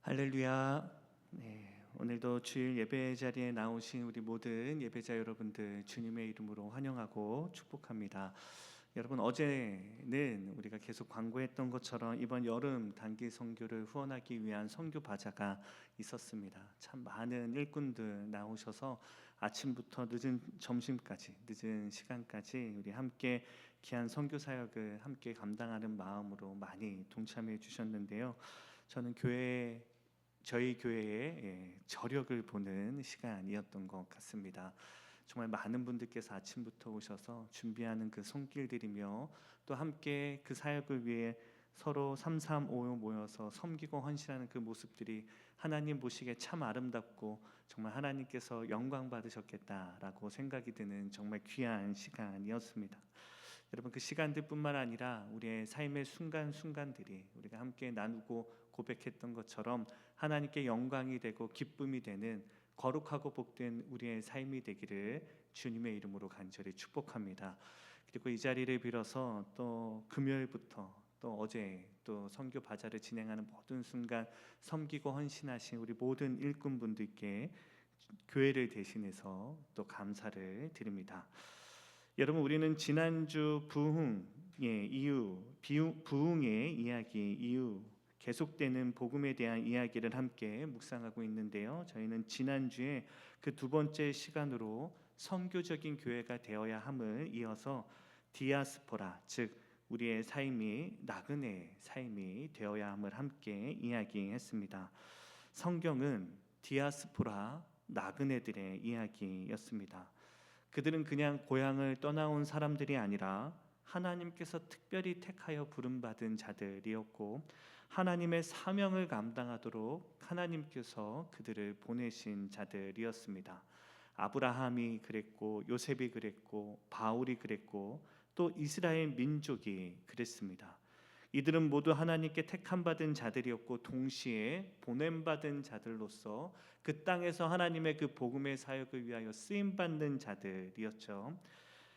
할렐루야. 네, 오늘도 주일 예배 자리에 나오신 우리 모든 예배자 여러분들 주님의 이름으로 환영하고 축복합니다. 여러분, 어제는 우리가 계속 광고했던 것처럼 이번 여름 단기 선교를 후원하기 위한 선교 바자가 있었습니다. 참 많은 일꾼들 나오셔서 아침부터 늦은 점심까지, 늦은 시간까지 우리 함께 귀한 선교 사역을 함께 감당하는 마음으로 많이 동참해 주셨는데요. 저는 저희 교회의 저력을 보는 시간이었던 것 같습니다. 정말 많은 분들께서 아침부터 오셔서 준비하는 그 손길들이며 또 함께 그 사역을 위해 서로 삼삼오오 모여서 섬기고 헌신하는 그 모습들이 하나님 보시기에 참 아름답고 정말 하나님께서 영광 받으셨겠다라고 생각이 드는 정말 귀한 시간이었습니다. 여러분, 그 시간들뿐만 아니라 우리의 삶의 순간순간들이 우리가 함께 나누고 고백했던 것처럼 하나님께 영광이 되고 기쁨이 되는 거룩하고 복된 우리의 삶이 되기를 주님의 이름으로 간절히 축복합니다. 그리고 이 자리를 빌어서 또 금요일부터 또 어제 또 선교 바자를 진행하는 모든 순간 섬기고 헌신하신 우리 모든 일꾼분들께 교회를 대신해서 또 감사를 드립니다. 여러분, 우리는 지난주 부흥의 이유 계속되는 복음에 대한 이야기를 함께 묵상하고 있는데요. 저희는 지난주에 그 두 번째 시간으로 선교적인 교회가 되어야 함을 이어서 디아스포라, 즉 우리의 삶이 나그네 삶이 되어야 함을 함께 이야기했습니다. 성경은 디아스포라, 나그네들의 이야기였습니다. 그들은 그냥 고향을 떠나온 사람들이 아니라 하나님께서 특별히 택하여 부름받은 자들이었고 하나님의 사명을 감당하도록 하나님께서 그들을 보내신 자들이었습니다. 아브라함이 그랬고 요셉이 그랬고 바울이 그랬고 또 이스라엘 민족이 그랬습니다. 이들은 모두 하나님께 택함 받은 자들이었고 동시에 보냄받은 자들로서 그 땅에서 하나님의 그 복음의 사역을 위하여 쓰임 받는 자들이었죠.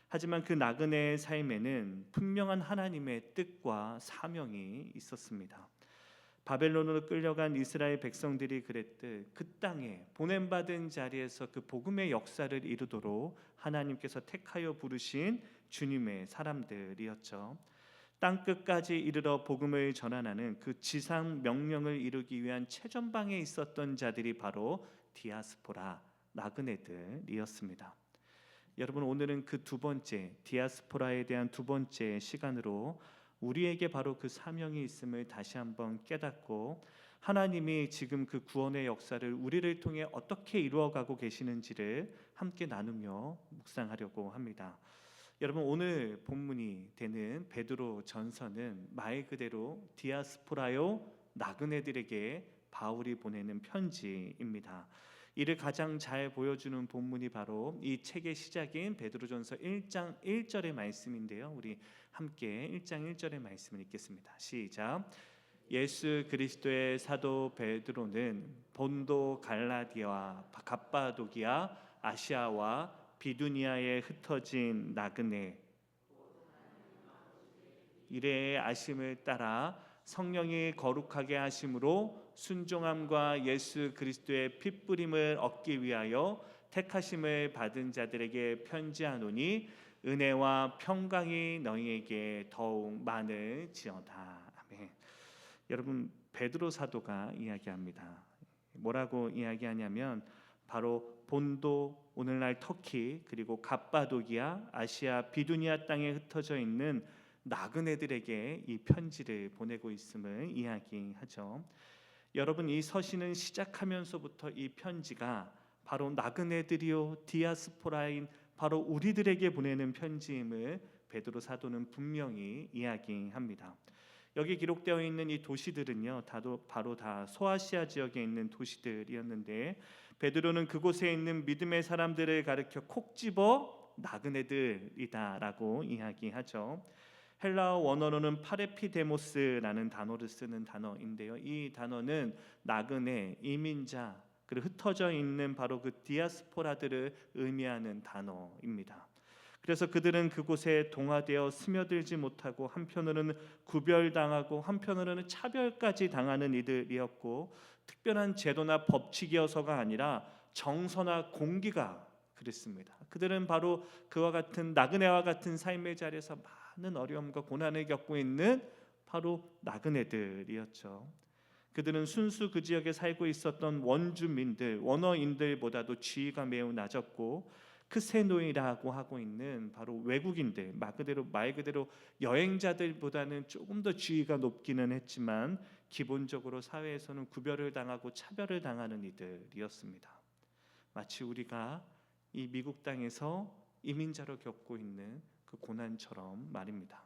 하지만 그 나그네의 삶에는 분명한 하나님의 뜻과 사명이 있었습니다. 바벨론으로 끌려간 이스라엘 백성들이 그랬듯 그 땅에 보냄받은 자리에서 그 복음의 역사를 이루도록 하나님께서 택하여 부르신 주님의 사람들이었죠. 땅끝까지 이르러 복음을 전하는 그 지상 명령을 이루기 위한 최전방에 있었던 자들이 바로 디아스포라, 나그네들이었습니다. 여러분, 오늘은 그 두 번째 디아스포라에 대한 두 번째 시간으로 우리에게 바로 그 사명이 있음을 다시 한번 깨닫고 하나님이 지금 그 구원의 역사를 우리를 통해 어떻게 이루어가고 계시는지를 함께 나누며 묵상하려고 합니다. 여러분, 오늘 본문이 되는 베드로 전서는 말 그대로 디아스포라요 나그네들에게 바울이 보내는 편지입니다. 이를 가장 잘 보여주는 본문이 바로 이 책의 시작인 베드로전서 1장 1절의 말씀인데요. 우리 함께 1장 1절의 말씀을 읽겠습니다. 시작. 예수 그리스도의 사도 베드로는 본도, 갈라디아와 갑바도기아, 아시아와 비두니아에 흩어진 나그네 이레의 아심을 따라 성령이 거룩하게 하심으로 순종함과 예수 그리스도의 핏부림을 얻기 위하여 택하심을 받은 자들에게 편지하노니 은혜와 평강이 너희에게 더욱 많을지어다. 아멘. 여러분, 베드로 사도가 이야기합니다. 뭐라고 이야기하냐면 바로 본도, 오늘날 터키, 그리고 갑바도기아, 아시아 비두니아 땅에 흩어져 있는 나그네들에게 이 편지를 보내고 있음을 이야기하죠. 여러분, 이 서신은 시작하면서부터 이 편지가 바로 나그네들이요 디아스포라인 바로 우리들에게 보내는 편지임을 베드로 사도는 분명히 이야기합니다. 여기 기록되어 있는 이 도시들은요, 바로 다 소아시아 지역에 있는 도시들이었는데 베드로는 그곳에 있는 믿음의 사람들을 가리켜 콕 집어 나그네들이다라고 이야기하죠. 헬라어 원어로는 파레피데모스라는 단어를 쓰는 단어인데요. 이 단어는 나그네, 이민자, 그리고 흩어져 있는 바로 그 디아스포라들을 의미하는 단어입니다. 그래서 그들은 그곳에 동화되어 스며들지 못하고 한편으로는 구별당하고 한편으로는 차별까지 당하는 이들이었고, 특별한 제도나 법칙이어서가 아니라 정서나 공기가 그랬습니다. 그들은 바로 그와 같은 나그네와 같은 삶의 자리에서 많은 어려움과 고난을 겪고 있는 바로 나그네들이었죠. 그들은 순수 그 지역에 살고 있었던 원주민들, 원어인들보다도 지위가 매우 낮았고, 그 세노이라고 하고 있는 바로 외국인들, 말 그대로 여행자들보다는 조금 더 지위가 높기는 했지만 기본적으로 사회에서는 구별을 당하고 차별을 당하는 이들이었습니다. 마치 우리가 이 미국 땅에서 이민자로 겪고 있는 그 고난처럼 말입니다.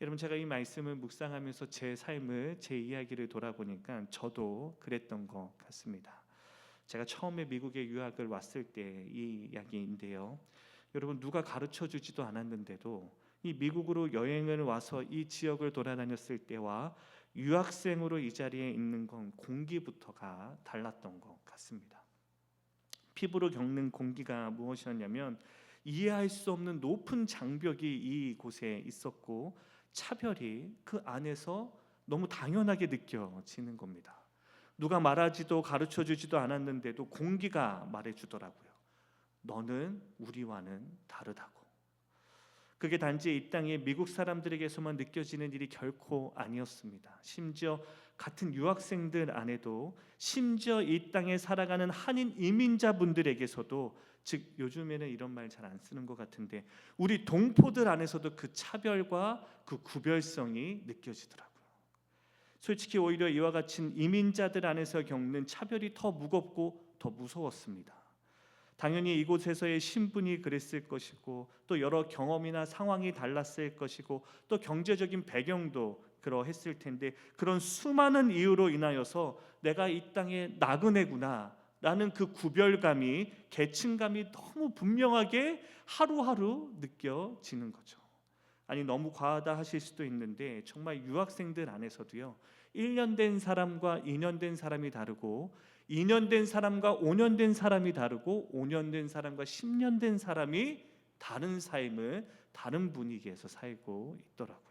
여러분, 제가 이 말씀을 묵상하면서 제 삶을, 제 이야기를 돌아보니까 저도 그랬던 것 같습니다. 제가 처음에 미국에 유학을 왔을 때 이 이야기인데요. 여러분, 누가 가르쳐 주지도 않았는데도 이 미국으로 여행을 와서 이 지역을 돌아다녔을 때와 유학생으로 이 자리에 있는 건 공기부터가 달랐던 것 같습니다. 피부로 겪는 공기가 무엇이었냐면 이해할 수 없는 높은 장벽이 이곳에 있었고, 차별이 그 안에서 너무 당연하게 느껴지는 겁니다. 누가 말하지도 가르쳐 주지도 않았는데도 공기가 말해주더라고요. 너는 우리와는 다르다고. 그게 단지 이 땅의 미국 사람들에게서만 느껴지는 일이 결코 아니었습니다. 심지어 같은 유학생들 안에도, 심지어 이 땅에 살아가는 한인 이민자분들에게서도, 즉 요즘에는 이런 말 잘 안 쓰는 것 같은데 우리 동포들 안에서도 그 차별과 그 구별성이 느껴지더라고요. 솔직히 오히려 이와 같은 이민자들 안에서 겪는 차별이 더 무겁고 더 무서웠습니다. 당연히 이곳에서의 신분이 그랬을 것이고, 또 여러 경험이나 상황이 달랐을 것이고, 또 경제적인 배경도 그러했을 텐데, 그런 수많은 이유로 인하여서 내가 이 땅의 나그네구나 라는 그 구별감이, 계층감이 너무 분명하게 하루하루 느껴지는 거죠. 아니, 너무 과하다 하실 수도 있는데 정말 유학생들 안에서도요, 1년 된 사람과 2년 된 사람이 다르고, 2년 된 사람과 5년 된 사람이 다르고, 5년 된 사람과 10년 된 사람이 다른 삶을, 다른 분위기에서 살고 있더라고요.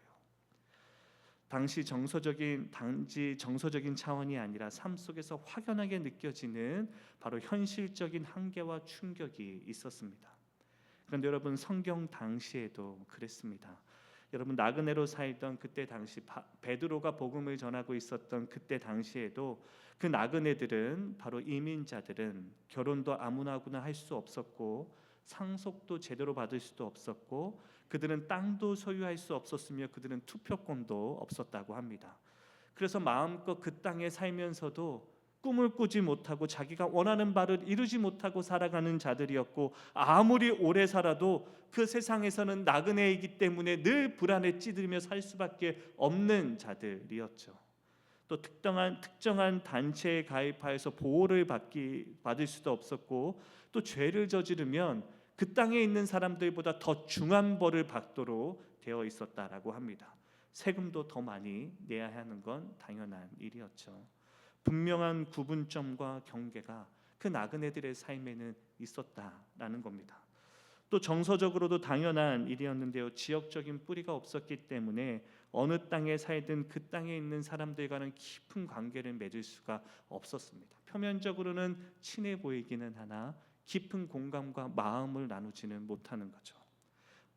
단지 정서적인 차원이 아니라 삶 속에서 확연하게 느껴지는 바로 현실적인 한계와 충격이 있었습니다. 그런데 여러분, 성경 당시에도 그랬습니다. 여러분, 나그네로 살던 그때 당시, 베드로가 복음을 전하고 있었던 그때 당시에도 그 나그네들은, 바로 이민자들은 결혼도 아무나구나 할 수 없었고, 상속도 제대로 받을 수도 없었고, 그들은 땅도 소유할 수 없었으며 그들은 투표권도 없었다고 합니다. 그래서 마음껏 그 땅에 살면서도 꿈을 꾸지 못하고 자기가 원하는 바를 이루지 못하고 살아가는 자들이었고, 아무리 오래 살아도 그 세상에서는 나그네이기 때문에 늘 불안에 찌들며 살 수밖에 없는 자들이었죠. 또 특정한 단체에 가입하여서 보호를 받을 수도 없었고, 또 죄를 저지르면 그 땅에 있는 사람들보다 더 중한 벌을 받도록 되어 있었다라고 합니다. 세금도 더 많이 내야 하는 건 당연한 일이었죠. 분명한 구분점과 경계가 그 나그네들의 삶에는 있었다라는 겁니다. 또 정서적으로도 당연한 일이었는데요, 지역적인 뿌리가 없었기 때문에 어느 땅에 살든 그 땅에 있는 사람들과는 깊은 관계를 맺을 수가 없었습니다. 표면적으로는 친해 보이기는 하나 깊은 공감과 마음을 나누지는 못하는 거죠.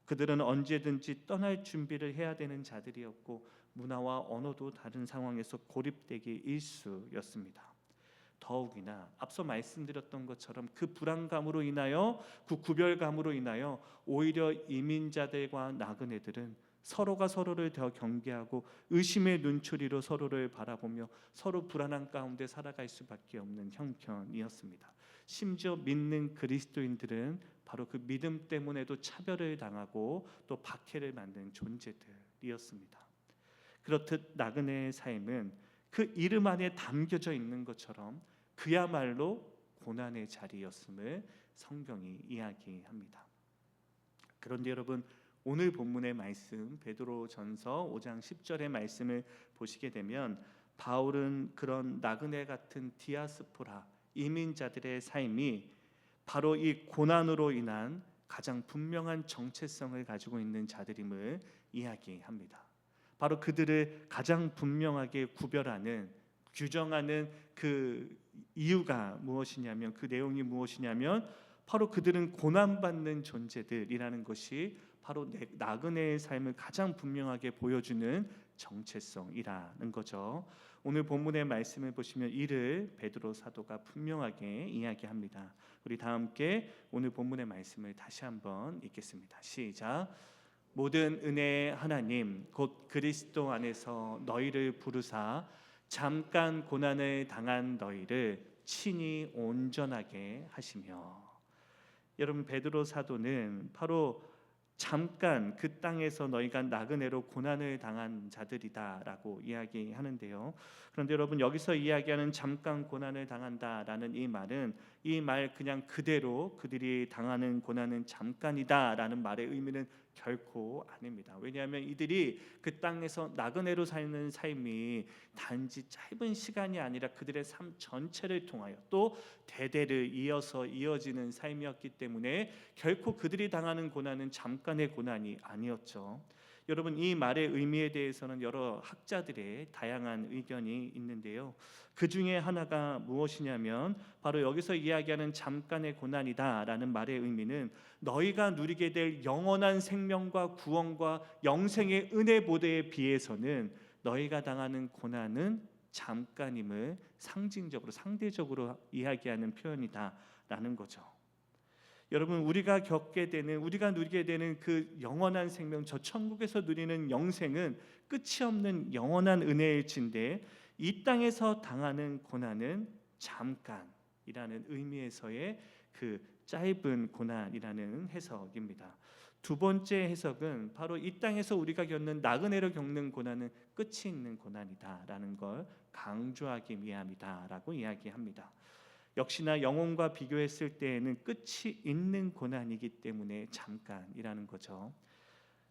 그들은 언제든지 떠날 준비를 해야 되는 자들이었고, 문화와 언어도 다른 상황에서 고립되기 일쑤였습니다. 더욱이나 앞서 말씀드렸던 것처럼 그 불안감으로 인하여, 그 구별감으로 인하여 오히려 이민자들과 나그네들은 서로가 서로를 더 경계하고 의심의 눈초리로 서로를 바라보며 서로 불안한 가운데 살아갈 수밖에 없는 형편이었습니다. 심지어 믿는 그리스도인들은 바로 그 믿음 때문에도 차별을 당하고 또 박해를 받는 존재들이었습니다. 그렇듯 나그네의 삶은 그 이름 안에 담겨져 있는 것처럼 그야말로 고난의 자리였음을 성경이 이야기합니다. 그런데 여러분, 오늘 본문의 말씀, 베드로전서 5장 10절의 말씀을 보시게 되면, 바울은 그런 나그네 같은 디아스포라, 이민자들의 삶이 바로 이 고난으로 인한 가장 분명한 정체성을 가지고 있는 자들임을 이야기합니다. 바로 그들을 가장 분명하게 구별하는, 규정하는 그 이유가 무엇이냐면, 그 내용이 무엇이냐면 바로 그들은 고난받는 존재들이라는 것이 바로 나그네의 삶을 가장 분명하게 보여주는 정체성이라는 거죠. 오늘 본문의 말씀을 보시면 이를 베드로 사도가 분명하게 이야기합니다. 우리 다 함께 오늘 본문의 말씀을 다시 한번 읽겠습니다. 시작. 모든 은혜의 하나님 곧 그리스도 안에서 너희를 부르사 잠깐 고난을 당한 너희를 친히 온전하게 하시며. 여러분, 베드로 사도는 바로 잠깐 그 땅에서 너희가 나그네로 고난을 당한 자들이다라고 이야기하는데요. 그런데 여러분, 여기서 이야기하는 잠깐 고난을 당한다라는 이 말은, 이 말 그냥 그대로 그들이 당하는 고난은 잠깐이다라는 말의 의미는 결코 아닙니다. 왜냐하면 이들이 그 땅에서 나그네로 사는 삶이 단지 짧은 시간이 아니라 그들의 삶 전체를 통하여 또 대대를 이어서 이어지는 삶이었기 때문에 결코 그들이 당하는 고난은 잠깐의 고난이 아니었죠. 여러분, 이 말의 의미에 대해서는 여러 학자들의 다양한 의견이 있는데요. 그 중에 하나가 무엇이냐면 바로 여기서 이야기하는 잠깐의 고난이다라는 말의 의미는 너희가 누리게 될 영원한 생명과 구원과 영생의 은혜 보배에 비해서는 너희가 당하는 고난은 잠깐임을 상징적으로, 상대적으로 이야기하는 표현이다라는 거죠. 여러분, 우리가 누리게 되는 그 영원한 생명, 저 천국에서 누리는 영생은 끝이 없는 영원한 은혜일진데 이 땅에서 당하는 고난은 잠깐이라는 의미에서의 그 짧은 고난이라는 해석입니다. 두 번째 해석은 바로 이 땅에서 우리가 겪는 나그네로 겪는 고난은 끝이 있는 고난이다라는 걸 강조하기 위함이다라고 이야기합니다. 역시나 영혼과 비교했을 때에는 끝이 있는 고난이기 때문에 잠깐이라는 거죠.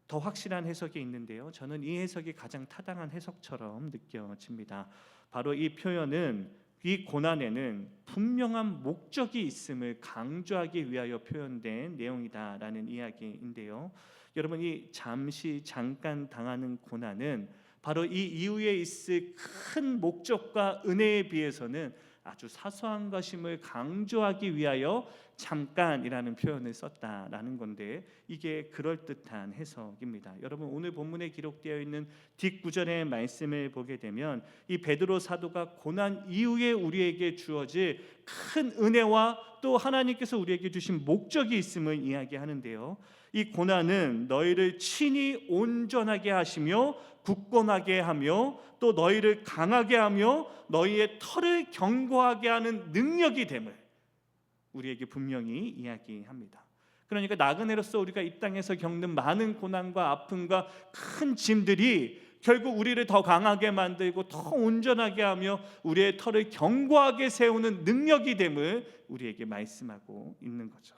더 확실한 해석이 있는데요. 저는 이 해석이 가장 타당한 해석처럼 느껴집니다. 바로 이 표현은 이 고난에는 분명한 목적이 있음을 강조하기 위하여 표현된 내용이다라는 이야기인데요. 여러분, 이 잠깐 당하는 고난은 바로 이 이후에 있을 큰 목적과 은혜에 비해서는 아주 사소한 것임을 강조하기 위하여 잠깐이라는 표현을 썼다라는 건데, 이게 그럴듯한 해석입니다. 여러분, 오늘 본문에 기록되어 있는 뒷구절의 말씀을 보게 되면 이 베드로 사도가 고난 이후에 우리에게 주어질 큰 은혜와 또 하나님께서 우리에게 주신 목적이 있음을 이야기하는데요. 이 고난은 너희를 친히 온전하게 하시며 굳건하게 하며 또 너희를 강하게 하며 너희의 털을 견고하게 하는 능력이 됨을 우리에게 분명히 이야기합니다. 그러니까 나그네로서 우리가 이 땅에서 겪는 많은 고난과 아픔과 큰 짐들이 결국 우리를 더 강하게 만들고 더 온전하게 하며 우리의 털을 견고하게 세우는 능력이 됨을 우리에게 말씀하고 있는 거죠.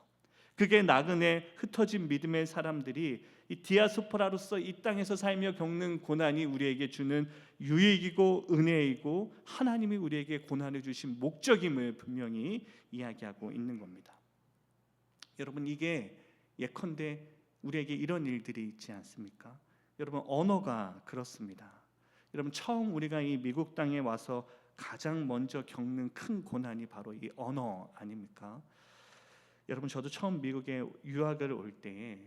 그게 나그네 흩어진 믿음의 사람들이 이 디아스포라로서 이 땅에서 살며 겪는 고난이 우리에게 주는 유익이고 은혜이고 하나님이 우리에게 고난을 주신 목적임을 분명히 이야기하고 있는 겁니다. 여러분, 이게 예컨대 우리에게 이런 일들이 있지 않습니까? 여러분, 언어가 그렇습니다. 여러분, 처음 우리가 이 미국 땅에 와서 가장 먼저 겪는 큰 고난이 바로 이 언어 아닙니까? 여러분, 저도 처음 미국에 유학을 올 때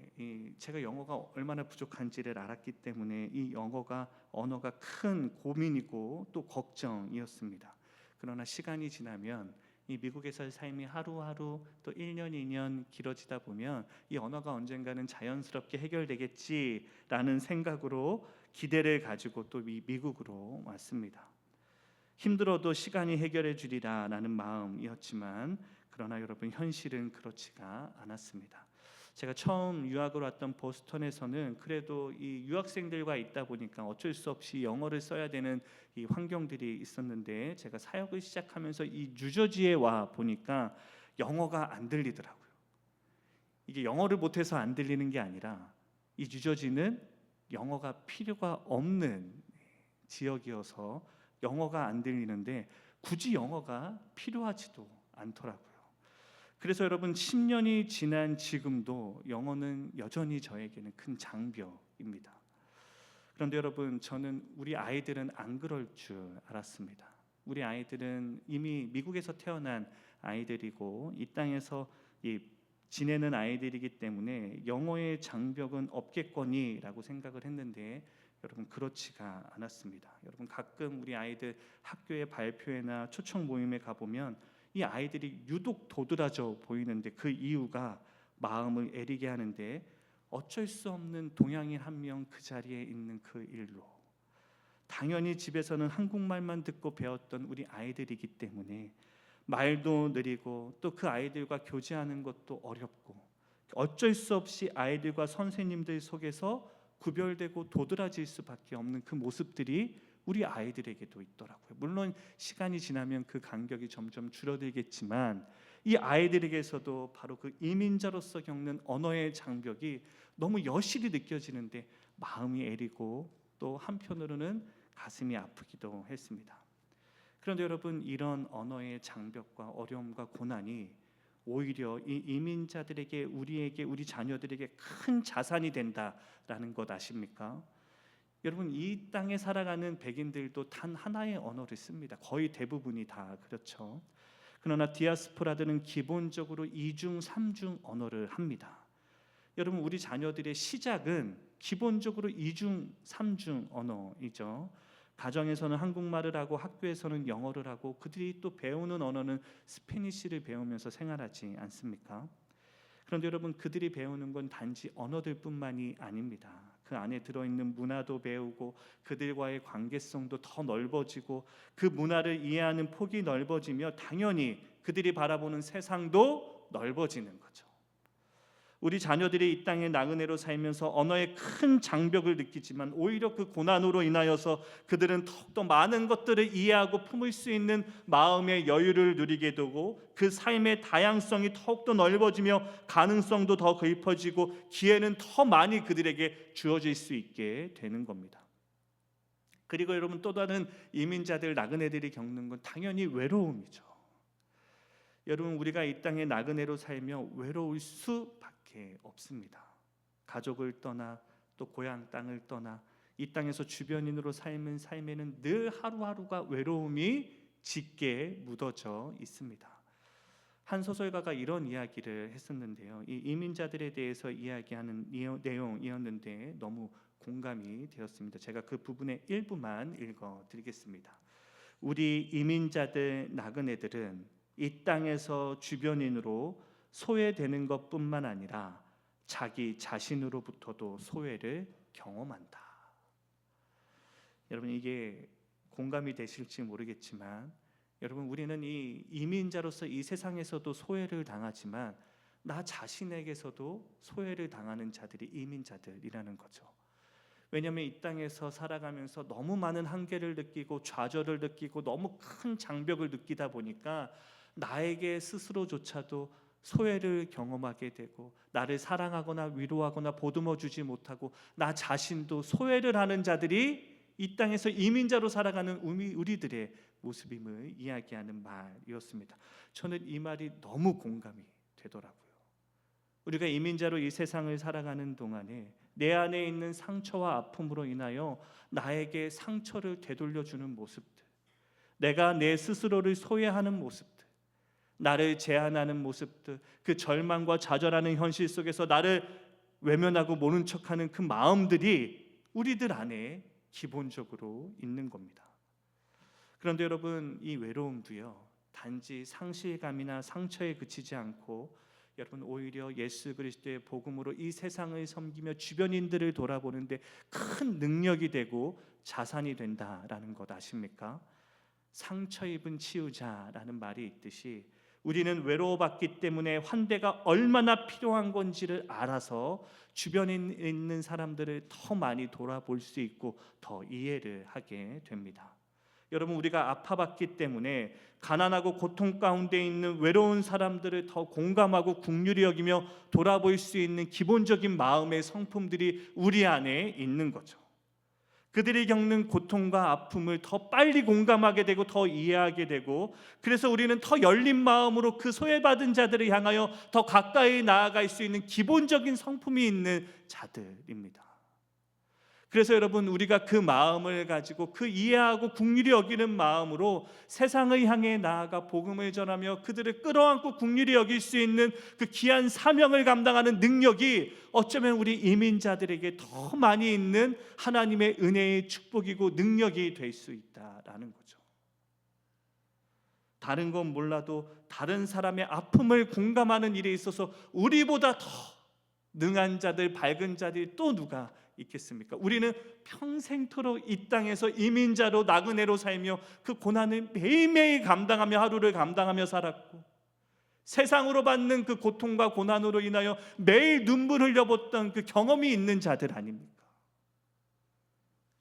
제가 영어가 얼마나 부족한지를 알았기 때문에 이 언어가 큰 고민이고 또 걱정이었습니다. 그러나 시간이 지나면 이 미국에서의 삶이 하루하루 또 1년, 2년 길어지다 보면 이 언어가 언젠가는 자연스럽게 해결되겠지라는 생각으로 기대를 가지고 또 미국으로 왔습니다. 힘들어도 시간이 해결해 주리라라는 마음이었지만 그러나 여러분, 현실은 그렇지가 않았습니다. 제가 처음 유학을 왔던 보스턴에서는 그래도 이 유학생들과 있다 보니까 어쩔 수 없이 영어를 써야 되는 이 환경들이 있었는데 제가 사역을 시작하면서 이 뉴저지에 와 보니까 영어가 안 들리더라고요. 이게 영어를 못해서 안 들리는 게 아니라 이 뉴저지는 영어가 필요가 없는 지역이어서 영어가 안 들리는데 굳이 영어가 필요하지도 않더라고요. 그래서 여러분 10년이 지난 지금도 영어는 여전히 저에게는 큰 장벽입니다. 그런데 여러분, 저는 우리 아이들은 안 그럴 줄 알았습니다. 우리 아이들은 이미 미국에서 태어난 아이들이고 이 땅에서 지내는 아이들이기 때문에 영어의 장벽은 없겠거니라고 생각을 했는데 여러분, 그렇지가 않았습니다. 여러분, 가끔 우리 아이들 학교의 발표회나 초청 모임에 가보면 이 아이들이 유독 도드라져 보이는데 그 이유가 마음을 애리게 하는데 어쩔 수 없는 동양인 한 명 그 자리에 있는 그 일로, 당연히 집에서는 한국말만 듣고 배웠던 우리 아이들이기 때문에 말도 느리고 또 그 아이들과 교제하는 것도 어렵고 어쩔 수 없이 아이들과 선생님들 속에서 구별되고 도드라질 수밖에 없는 그 모습들이 우리 아이들에게도 있더라고요. 물론 시간이 지나면 그 간격이 점점 줄어들겠지만 이 아이들에게서도 바로 그 이민자로서 겪는 언어의 장벽이 너무 여실히 느껴지는데 마음이 애리고 또 한편으로는 가슴이 아프기도 했습니다. 그런데 여러분, 이런 언어의 장벽과 어려움과 고난이 오히려 이 이민자들에게, 우리에게, 우리 자녀들에게 큰 자산이 된다라는 것 아십니까? 여러분, 이 땅에 살아가는 백인들도 단 하나의 언어를 씁니다. 거의 대부분이 다 그렇죠. 그러나 디아스포라들은 기본적으로 2중, 3중 언어를 합니다. 여러분, 우리 자녀들의 시작은 기본적으로 2중, 3중 언어이죠. 가정에서는 한국말을 하고 학교에서는 영어를 하고 그들이 또 배우는 언어는 스페니쉬를 배우면서 생활하지 않습니까? 그런데 여러분, 그들이 배우는 건 단지 언어들뿐만이 아닙니다. 그 안에 들어있는 문화도 배우고 그들과의 관계성도 더 넓어지고 그 문화를 이해하는 폭이 넓어지며 당연히 그들이 바라보는 세상도 넓어지는 거죠. 우리 자녀들이 이 땅의 나그네로 살면서 언어의 큰 장벽을 느끼지만 오히려 그 고난으로 인하여서 그들은 더욱더 많은 것들을 이해하고 품을 수 있는 마음의 여유를 누리게 되고 그 삶의 다양성이 더욱더 넓어지며 가능성도 더 깊어지고 기회는 더 많이 그들에게 주어질 수 있게 되는 겁니다. 그리고 여러분, 또 다른 이민자들, 나그네들이 겪는 건 당연히 외로움이죠. 여러분, 우리가 이 땅에 나그네로 살며 외로울 수밖에 없습니다. 가족을 떠나 또 고향 땅을 떠나 이 땅에서 주변인으로 삶은 삶에는 늘 하루하루가 외로움이 짙게 묻어져 있습니다. 한 소설가가 이런 이야기를 했었는데요. 이 이민자들에 대해서 이야기하는 내용이었는데 너무 공감이 되었습니다. 제가 그 부분의 일부만 읽어드리겠습니다. 우리 이민자들, 나그네들은 이 땅에서 주변인으로 소외되는 것뿐만 아니라 자기 자신으로부터도 소외를 경험한다. 여러분, 이게 공감이 되실지 모르겠지만 여러분, 우리는 이 이민자로서 이 세상에서도 소외를 당하지만 나 자신에게서도 소외를 당하는 자들이 이민자들이라는 거죠. 왜냐하면 이 땅에서 살아가면서 너무 많은 한계를 느끼고 좌절을 느끼고 너무 큰 장벽을 느끼다 보니까 나에게 스스로조차도 소외를 경험하게 되고 나를 사랑하거나 위로하거나 보듬어 주지 못하고 나 자신도 소외를 하는 자들이 이 땅에서 이민자로 살아가는 우리들의 모습임을 이야기하는 말이었습니다. 저는 이 말이 너무 공감이 되더라고요. 우리가 이민자로 이 세상을 살아가는 동안에 내 안에 있는 상처와 아픔으로 인하여 나에게 상처를 되돌려주는 모습들, 내가 내 스스로를 소외하는 모습들, 나를 제한하는 모습들, 그 절망과 좌절하는 현실 속에서 나를 외면하고 모른 척하는 그 마음들이 우리들 안에 기본적으로 있는 겁니다. 그런데 여러분, 이 외로움도요, 단지 상실감이나 상처에 그치지 않고 여러분, 오히려 예수 그리스도의 복음으로 이 세상을 섬기며 주변인들을 돌아보는데 큰 능력이 되고 자산이 된다라는 것 아십니까? 상처 입은 치유자라는 말이 있듯이 우리는 외로워봤기 때문에 환대가 얼마나 필요한 건지를 알아서 주변에 있는 사람들을 더 많이 돌아볼 수 있고 더 이해를 하게 됩니다. 여러분, 우리가 아파봤기 때문에 가난하고 고통 가운데 있는 외로운 사람들을 더 공감하고 긍휼히 여기며 돌아볼 수 있는 기본적인 마음의 성품들이 우리 안에 있는 거죠. 그들이 겪는 고통과 아픔을 더 빨리 공감하게 되고 더 이해하게 되고, 그래서 우리는 더 열린 마음으로 그 소외받은 자들을 향하여 더 가까이 나아갈 수 있는 기본적인 성품이 있는 자들입니다. 그래서 여러분, 우리가 그 마음을 가지고 그 이해하고 긍휼히 여기는 마음으로 세상을 향해 나아가 복음을 전하며 그들을 끌어안고 긍휼히 여길 수 있는 그 귀한 사명을 감당하는 능력이 어쩌면 우리 이민자들에게 더 많이 있는 하나님의 은혜의 축복이고 능력이 될 수 있다라는 거죠. 다른 건 몰라도 다른 사람의 아픔을 공감하는 일에 있어서 우리보다 더 능한 자들, 밝은 자들이 또 누가 있겠습니까? 우리는 평생토록 이 땅에서 이민자로 나그네로 살며 그 고난을 매일매일 감당하며 하루를 감당하며 살았고, 세상으로 받는 그 고통과 고난으로 인하여 매일 눈물 흘려봤던 그 경험이 있는 자들 아닙니까?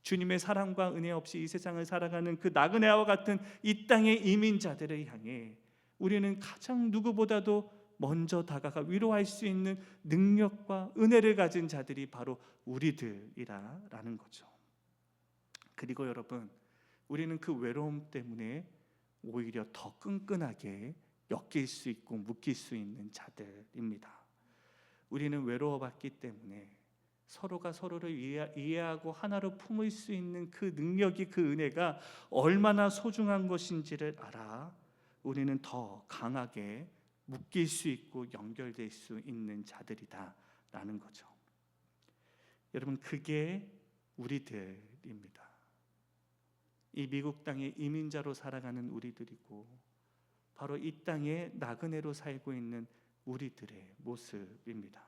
주님의 사랑과 은혜 없이 이 세상을 살아가는 그 나그네와 같은 이 땅의 이민자들을 향해 우리는 가장 누구보다도 먼저 다가가 위로할 수 있는 능력과 은혜를 가진 자들이 바로 우리들이라는 거죠. 그리고 여러분, 우리는 그 외로움 때문에 오히려 더 끈끈하게 엮일 수 있고 묶일 수 있는 자들입니다. 우리는 외로워봤기 때문에 서로가 서로를 이해하고 하나로 품을 수 있는 그 능력이, 그 은혜가 얼마나 소중한 것인지를 알아 우리는 더 강하게 묶일 수 있고 연결될 수 있는 자들이다라는 거죠. 여러분, 그게 우리들입니다. 이 미국 땅에 이민자로 살아가는 우리들이고, 바로 이 땅에 나그네로 살고 있는 우리들의 모습입니다.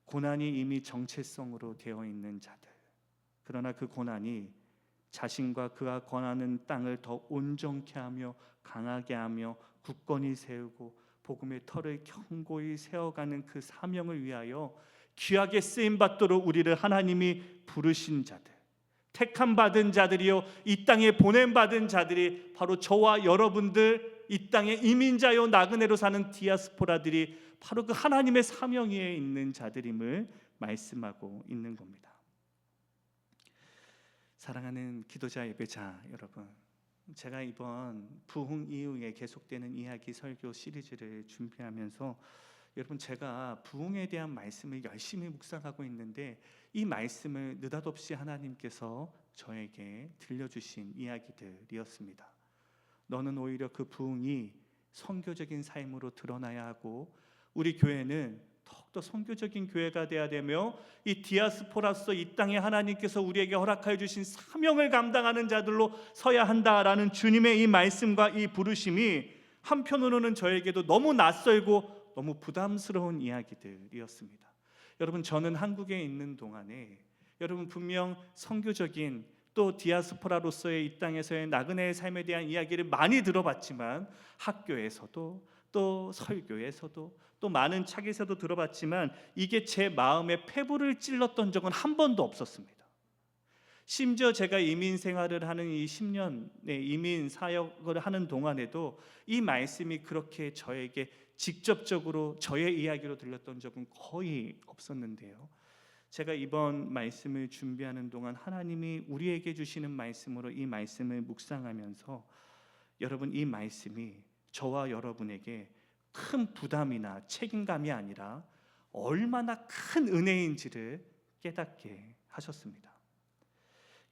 고난이 이미 정체성으로 되어 있는 자들, 그러나 그 고난이 자신과 그가 권하는 땅을 더 온전케 하며 강하게 하며 굳건히 세우고 복음의 터를 견고히 세워가는 그 사명을 위하여 귀하게 쓰임받도록 우리를 하나님이 부르신 자들, 택함 받은 자들이요 이 땅에 보냄받은 자들이 바로 저와 여러분들, 이 땅에 이민자요 나그네로 사는 디아스포라들이 바로 그 하나님의 사명 위에 있는 자들임을 말씀하고 있는 겁니다. 사랑하는 기도자 예배자 여러분, 제가 이번 부흥 이후에 계속되는 이야기 설교 시리즈를 준비하면서 여러분, 제가 부흥에 대한 말씀을 열심히 묵상하고 있는데 이 말씀을 느닷없이 하나님께서 저에게 들려주신 이야기들이었습니다. 너는 오히려 그 부흥이 선교적인 삶으로 드러나야 하고, 우리 교회는 더욱더 선교적인 교회가 되어야 되며, 이 디아스포라서 이 땅에 하나님께서 우리에게 허락하여 주신 사명을 감당하는 자들로 서야 한다라는 주님의 이 말씀과 이 부르심이 한편으로는 저에게도 너무 낯설고 너무 부담스러운 이야기들이었습니다. 여러분, 저는 한국에 있는 동안에 여러분 분명 선교적인 또 디아스포라로서의 이 땅에서의 나그네의 삶에 대한 이야기를 많이 들어봤지만, 학교에서도 또 설교에서도 또 많은 책에서도 들어봤지만 이게 제 마음에 폐부를 찔렀던 적은 한 번도 없었습니다. 심지어 제가 이민 생활을 하는 이 10년의 이민 사역을 하는 동안에도 이 말씀이 그렇게 저에게 직접적으로 저의 이야기로 들렸던 적은 거의 없었는데요, 제가 이번 말씀을 준비하는 동안 하나님이 우리에게 주시는 말씀으로 이 말씀을 묵상하면서 여러분, 이 말씀이 저와 여러분에게 큰 부담이나 책임감이 아니라 얼마나 큰 은혜인지를 깨닫게 하셨습니다.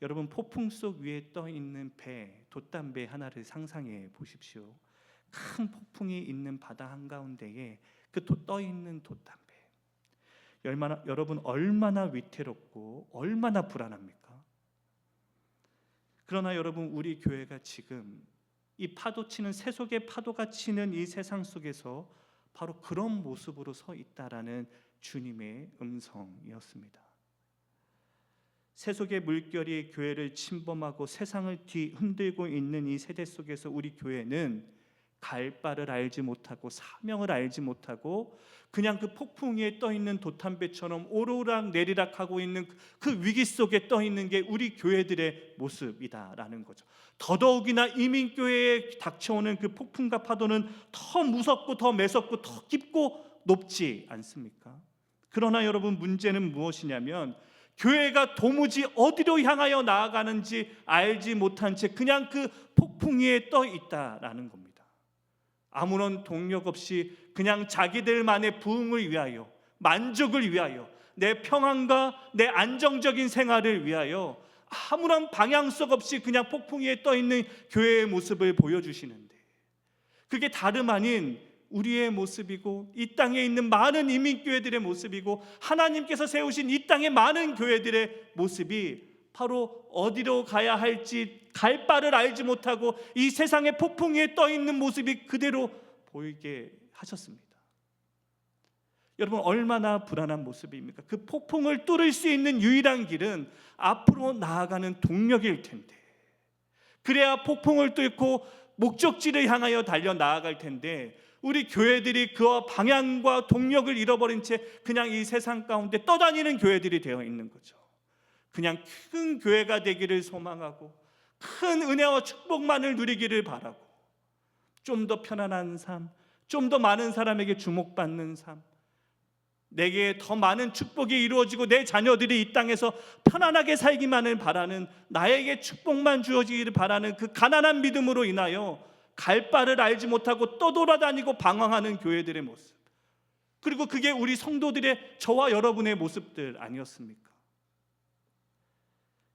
여러분, 폭풍 속 위에 떠 있는 배, 돛담배 하나를 상상해 보십시오. 큰 폭풍이 있는 바다 한가운데에 그 떠 있는 돛담배, 여러분 얼마나 위태롭고 얼마나 불안합니까? 그러나 여러분, 우리 교회가 지금 이 파도 치는, 세속의 파도가 치는 이 세상 속에서 바로 그런 모습으로 서 있다라는 주님의 음성이었습니다. 세속의 물결이 교회를 침범하고 세상을 뒤흔들고 있는 이 세대 속에서 우리 교회는 갈 바를 알지 못하고 사명을 알지 못하고 그냥 그 폭풍 위에 떠 있는 돛담배처럼 오르락 내리락 하고 있는 그 위기 속에 떠 있는 게 우리 교회들의 모습이다라는 거죠. 더더욱이나 이민교회에 닥쳐오는 그 폭풍과 파도는 더 무섭고 더 매섭고 더 깊고 높지 않습니까? 그러나 여러분, 문제는 무엇이냐면 교회가 도무지 어디로 향하여 나아가는지 알지 못한 채 그냥 그 폭풍 위에 떠 있다라는 겁니다. 아무런 동력 없이 그냥 자기들만의 부흥을 위하여, 만족을 위하여, 내 평안과 내 안정적인 생활을 위하여 아무런 방향성 없이 그냥 폭풍 위에 떠 있는 교회의 모습을 보여주시는데, 그게 다름 아닌 우리의 모습이고 이 땅에 있는 많은 이민교회들의 모습이고 하나님께서 세우신 이 땅의 많은 교회들의 모습이 바로 어디로 가야 할지 갈 바를 알지 못하고 이 세상의 폭풍 위에 떠 있는 모습이 그대로 보이게 하셨습니다. 여러분, 얼마나 불안한 모습입니까? 그 폭풍을 뚫을 수 있는 유일한 길은 앞으로 나아가는 동력일 텐데, 그래야 폭풍을 뚫고 목적지를 향하여 달려 나아갈 텐데, 우리 교회들이 그와 방향과 동력을 잃어버린 채 그냥 이 세상 가운데 떠다니는 교회들이 되어 있는 거죠. 그냥 큰 교회가 되기를 소망하고 큰 은혜와 축복만을 누리기를 바라고, 좀 더 편안한 삶, 좀 더 많은 사람에게 주목받는 삶, 내게 더 많은 축복이 이루어지고 내 자녀들이 이 땅에서 편안하게 살기만을 바라는, 나에게 축복만 주어지기를 바라는 그 가난한 믿음으로 인하여 갈 바를 알지 못하고 떠돌아다니고 방황하는 교회들의 모습, 그리고 그게 우리 성도들의, 저와 여러분의 모습들 아니었습니까?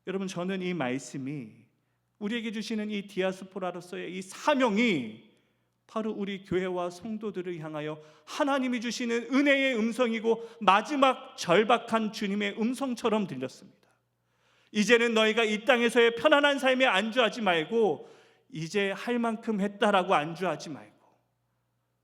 여러분, 저는 이 말씀이, 우리에게 주시는 이 디아스포라로서의 이 사명이 바로 우리 교회와 성도들을 향하여 하나님이 주시는 은혜의 음성이고 마지막 절박한 주님의 음성처럼 들렸습니다. 이제는 너희가 이 땅에서의 편안한 삶에 안주하지 말고 이제 할 만큼 했다라고 안주하지 말고,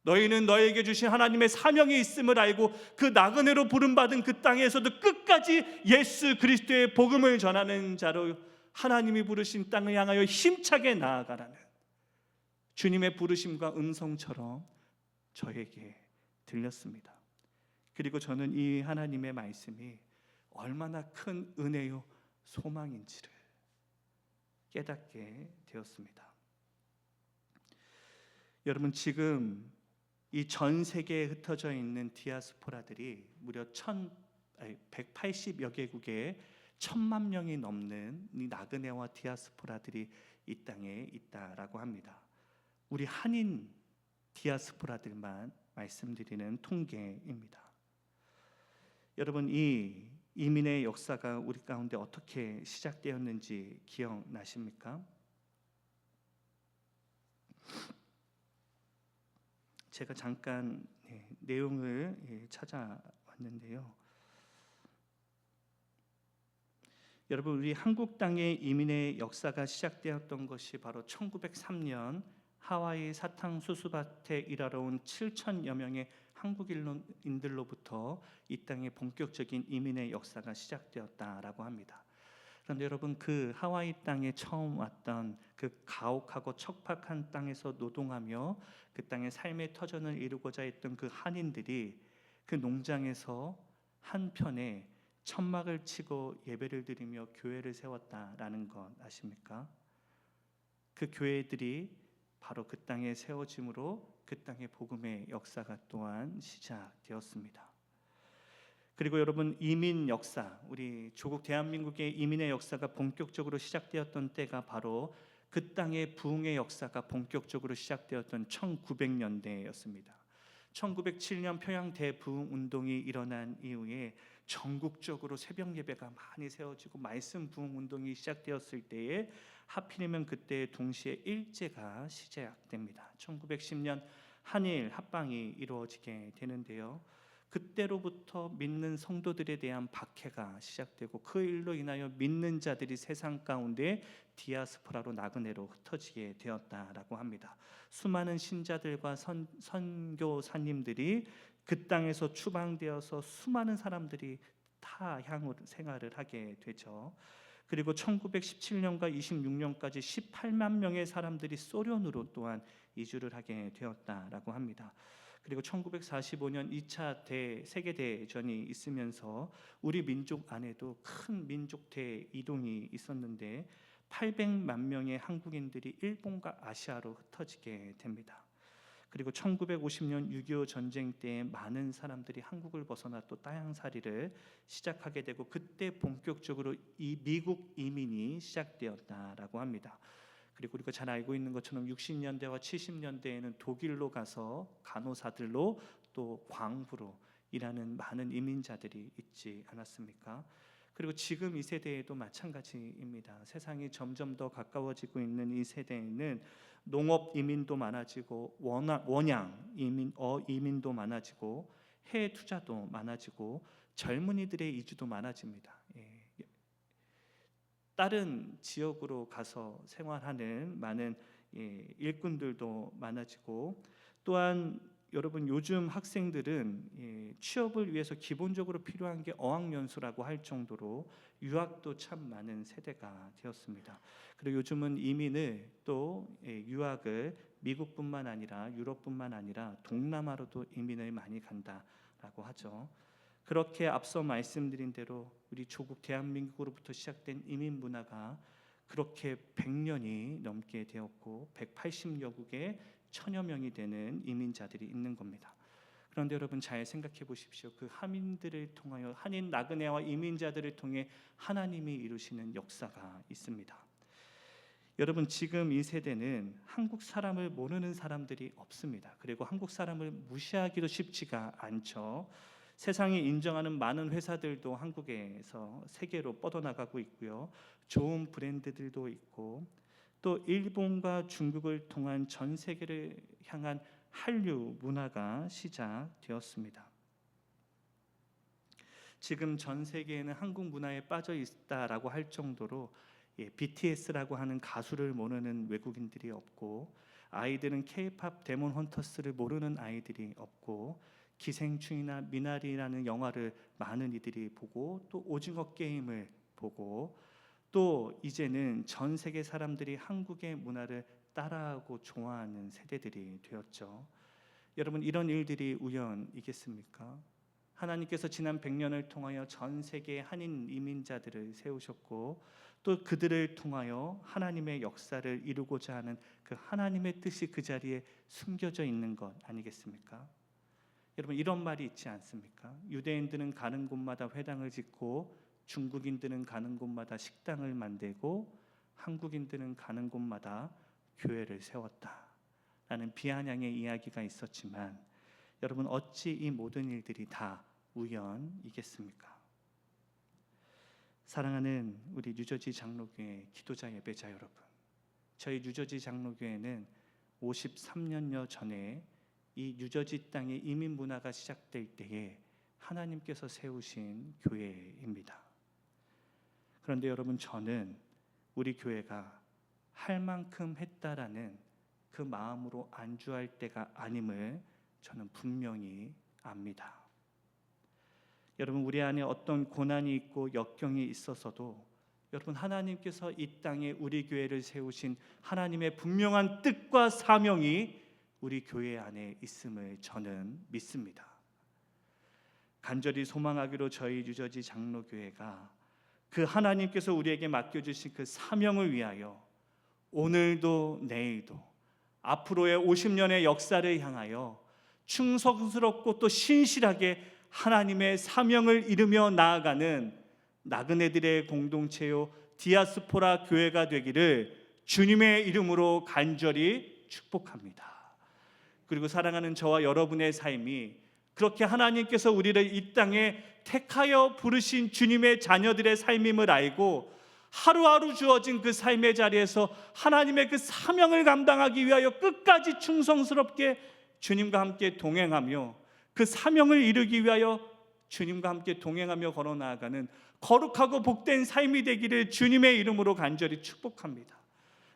너희는 너에게 주신 하나님의 사명이 있음을 알고 그 나그네로 부름받은 그 땅에서도 끝까지 예수 그리스도의 복음을 전하는 자로 하나님이 부르신 땅을 향하여 힘차게 나아가라는 주님의 부르심과 음성처럼 저에게 들렸습니다. 그리고 저는 이 하나님의 말씀이 얼마나 큰 은혜요 소망인지를 깨닫게 되었습니다. 여러분, 지금 이 전 세계에 흩어져 있는 디아스포라들이 무려 180여 개국에 1,000만 명이 넘는 이 나그네와 디아스포라들이 이 땅에 있다라고 합니다. 우리 한인 디아스포라들만 말씀드리는 통계입니다. 여러분, 이 이민의 역사가 우리 가운데 어떻게 시작되었는지 기억나십니까? 제가 잠깐 내용을 찾아왔는데요. 여러분, 우리 한국 땅의 이민의 역사가 시작되었던 것이 바로 1903년 하와이 사탕수수밭에 일하러 온 7천여 명의 한국인들로부터 이 땅에 본격적인 이민의 역사가 시작되었다라고 합니다. 그런데 여러분, 그 하와이 땅에 처음 왔던 그 가혹하고 척박한 땅에서 노동하며 그 땅의 삶의 터전을 이루고자 했던 그 한인들이 그 농장에서 한편에 천막을 치고 예배를 드리며 교회를 세웠다라는 것 아십니까? 그 교회들이 바로 그 땅에 세워짐으로 그 땅의 복음의 역사가 또한 시작되었습니다. 그리고 여러분, 이민 역사, 우리 조국 대한민국의 이민의 역사가 본격적으로 시작되었던 때가 바로 그 땅의 부흥의 역사가 본격적으로 시작되었던 1900년대였습니다. 1907년 평양 대부흥 운동이 일어난 이후에 전국적으로 새벽 예배가 많이 세워지고 말씀 부흥 운동이 시작되었을 때에 하필이면 그때 동시에 일제가 시작됩니다. 1910년 한일 합방이 이루어지게 되는데요. 그때로부터 믿는 성도들에 대한 박해가 시작되고 그 일로 인하여 믿는 자들이 세상 가운데 디아스포라로 나그네로 흩어지게 되었다라고 합니다. 수많은 신자들과 선교사님들이 그 땅에서 추방되어서 수많은 사람들이 타향으로 생활을 하게 되죠. 그리고 1917년과 26년까지 18만 명의 사람들이 소련으로 또한 이주를 하게 되었다라고 합니다. 그리고 1945년 2차 세계대전이 있으면서 우리 민족 안에도 큰 민족 대이동이 있었는데 800만 명의 한국인들이 일본과 아시아로 흩어지게 됩니다. 그리고 1950년 6.25 전쟁 때 많은 사람들이 한국을 벗어나 또 땅살이를 시작하게 되고 그때 본격적으로 이 미국 이민이 시작되었다라고 합니다. 그리고 우리가 잘 알고 있는 것처럼 60년대와 70년대에는 독일로 가서 간호사들로 또 광부로 일하는 많은 이민자들이 있지 않았습니까? 그리고 지금 이 세대에도 마찬가지입니다. 세상이 점점 더 가까워지고 있는 이 세대에는 농업 이민도 많아지고 원양 이민도 많아지고 해외 투자도 많아지고 젊은이들의 이주도 많아집니다. 다른 지역으로 가서 생활하는 많은 일꾼들도 많아지고, 또한 여러분 요즘 학생들은 취업을 위해서 기본적으로 필요한 게 어학연수라고 할 정도로 유학도 참 많은 세대가 되었습니다. 그리고 요즘은 이민을 또 유학을 미국뿐만 아니라 유럽뿐만 아니라 동남아로도 이민을 많이 간다라고 하죠. 그렇게 앞서 말씀드린 대로 우리 조국 대한민국으로부터 시작된 이민 문화가 그렇게 100년이 넘게 되었고 180여 국에 1000여 명이 되는 이민자들이 있는 겁니다. 그런데 여러분 잘 생각해 보십시오. 그 한인들을 통하여, 한인 나그네와 이민자들을 통해 하나님이 이루시는 역사가 있습니다. 여러분 지금 이 세대는 한국 사람을 모르는 사람들이 없습니다. 그리고 한국 사람을 무시하기도 쉽지가 않죠. 세상이 인정하는 많은 회사들도 한국에서 세계로 뻗어나가고 있고요. 좋은 브랜드들도 있고, 또 일본과 중국을 통한 전 세계를 향한 한류 문화가 시작되었습니다. 지금 전 세계에는 한국 문화에 빠져 있다라고 할 정도로 BTS라고 하는 가수를 모르는 외국인들이 없고, 아이들은 K-팝 데몬 헌터스를 모르는 아이들이 없고, 기생충이나 미나리라는 영화를 많은 이들이 보고, 또 오징어 게임을 보고, 또 이제는 전 세계 사람들이 한국의 문화를 따라하고 좋아하는 세대들이 되었죠. 여러분 이런 일들이 우연이겠습니까? 하나님께서 지난 100년을 통하여 전 세계의 한인 이민자들을 세우셨고, 또 그들을 통하여 하나님의 역사를 이루고자 하는 그 하나님의 뜻이 그 자리에 숨겨져 있는 것 아니겠습니까? 여러분 이런 말이 있지 않습니까? 유대인들은 가는 곳마다 회당을 짓고, 중국인들은 가는 곳마다 식당을 만들고, 한국인들은 가는 곳마다 교회를 세웠다라는 비아냥의 이야기가 있었지만, 여러분 어찌 이 모든 일들이 다 우연이겠습니까? 사랑하는 우리 뉴저지 장로교회 기도자 예배자 여러분, 저희 뉴저지 장로교회는 53년여 전에 이 뉴저지 땅의 이민 문화가 시작될 때에 하나님께서 세우신 교회입니다. 그런데 여러분 저는 우리 교회가 할 만큼 했다라는 그 마음으로 안주할 때가 아님을 저는 분명히 압니다. 여러분 우리 안에 어떤 고난이 있고 역경이 있어서도 여러분 하나님께서 이 땅에 우리 교회를 세우신 하나님의 분명한 뜻과 사명이 우리 교회 안에 있음을 저는 믿습니다. 간절히 소망하기로 저희 뉴저지 장로교회가 그 하나님께서 우리에게 맡겨주신 그 사명을 위하여 오늘도 내일도 앞으로의 50년의 역사를 향하여 충성스럽고 또 신실하게 하나님의 사명을 이루며 나아가는 나그네들의 공동체요 디아스포라 교회가 되기를 주님의 이름으로 간절히 축복합니다. 그리고 사랑하는 저와 여러분의 삶이 그렇게 하나님께서 우리를 이 땅에 택하여 부르신 주님의 자녀들의 삶임을 알고 하루하루 주어진 그 삶의 자리에서 하나님의 그 사명을 감당하기 위하여 끝까지 충성스럽게 주님과 함께 동행하며 그 사명을 이루기 위하여 주님과 함께 동행하며 걸어 나아가는 거룩하고 복된 삶이 되기를 주님의 이름으로 간절히 축복합니다.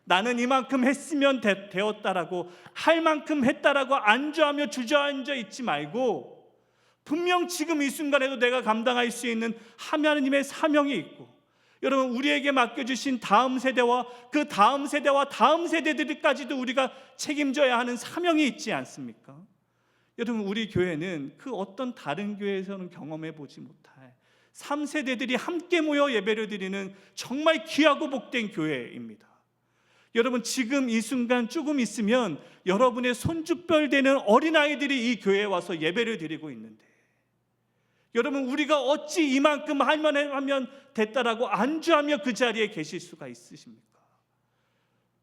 나는 이만큼 했으면 되었다라고, 할 만큼 했다라고 안주하며 주저앉아 있지 말고, 분명 지금 이 순간에도 내가 감당할 수 있는 하나님의 사명이 있고, 여러분 우리에게 맡겨주신 다음 세대와 그 다음 세대와 다음 세대들까지도 우리가 책임져야 하는 사명이 있지 않습니까? 여러분 우리 교회는 그 어떤 다른 교회에서는 경험해 보지 못할 3세대들이 함께 모여 예배를 드리는 정말 귀하고 복된 교회입니다. 여러분, 지금 이 순간 조금 있으면 여러분의 손주뻘 되는 어린아이들이 이 교회에 와서 예배를 드리고 있는데, 여러분, 우리가 어찌 이만큼 할만하면 됐다라고 안주하며 그 자리에 계실 수가 있으십니까?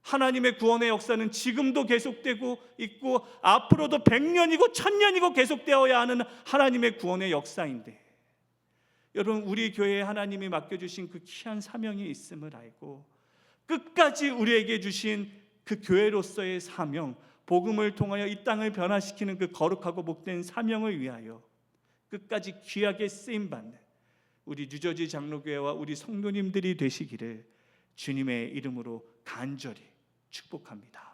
하나님의 구원의 역사는 지금도 계속되고 있고 앞으로도 100년이고 1000년이고 계속되어야 하는 하나님의 구원의 역사인데, 여러분, 우리 교회에 하나님이 맡겨주신 그 귀한 사명이 있음을 알고 끝까지 우리에게 주신 그 교회로서의 사명, 복음을 통하여 이 땅을 변화시키는 그 거룩하고 복된 사명을 위하여 끝까지 귀하게 쓰임받는 우리 뉴저지 장로교회와 우리 성도님들이 되시기를 주님의 이름으로 간절히 축복합니다.